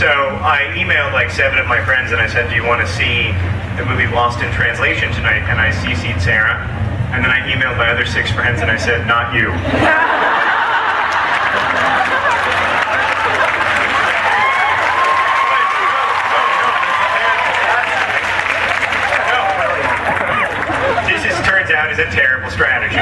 So I emailed like 7 of my friends and I said, do you want to see the movie Lost in Translation tonight? And I CC'd Sarah. And then I emailed my other 6 friends and I said, not you. Turns out is a terrible strategy.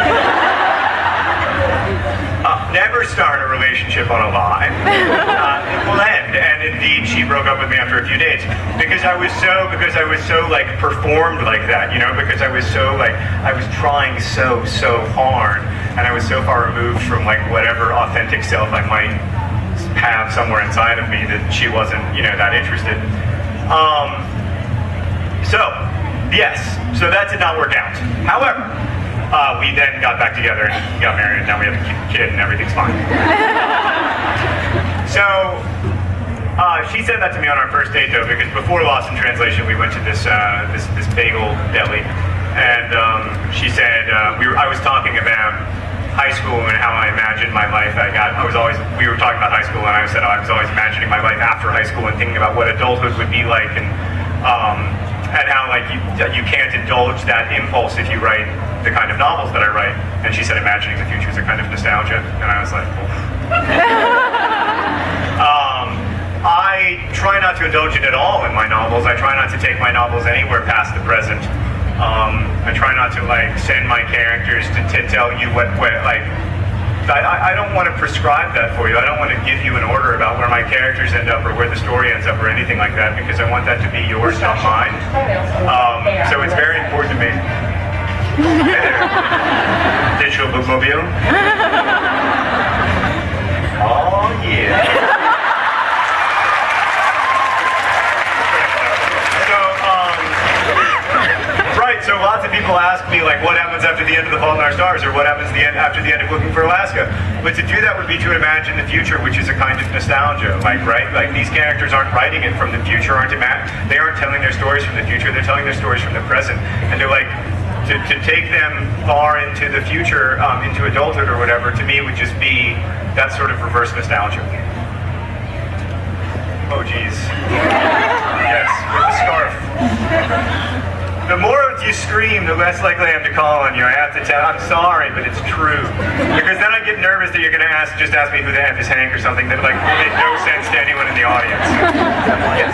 Never start a relationship on a lie. It will end, and indeed, she broke up with me after a few dates because I was so like performed like that, you know, because I was trying so hard, and I was so far removed from like whatever authentic self I might have somewhere inside of me that she wasn't, you know, that interested. Yes, so that did not work out. However, we then got back together and got married, and now we have a kid and everything's fine. So, she said that to me on our first date though, because before Lost in Translation, we went to this bagel deli, and she said, I was talking about high school and how I imagined my life. We were talking about high school, and I said I was always imagining my life after high school and thinking about what adulthood would be like, and how like you can't indulge that impulse if you write the kind of novels that I write. And she said imagining the future is a kind of nostalgia, and I was like, I try not to indulge it at all in my novels. I try not to take my novels anywhere past the present. I try not to like send my characters to tell you what like. I don't want to prescribe that for you. I don't want to give you an order about where my characters end up or where the story ends up or anything like that, because I want that to be yours, not mine. So it's very important to me. Hey there. Digital bookmobile. Oh yeah. So lots of people ask me, like, what happens after the end of The Fault in Our Stars, or what happens after the end of Looking for Alaska? But to do that would be to imagine the future, which is a kind of nostalgia, like, right? Like, these characters aren't writing it from the future, they aren't telling their stories from the future, they're telling their stories from the present. And they're like, to take them far into the future, into adulthood or whatever, to me would just be that sort of reverse nostalgia. Oh, geez. Yes, with the scarf. The more you scream, the less likely I am to call on you. I have to tell, I'm sorry, but it's true. Because then I get nervous that you're going to just ask me who the F is Hank or something that like will make no sense to anyone in the audience. Yes.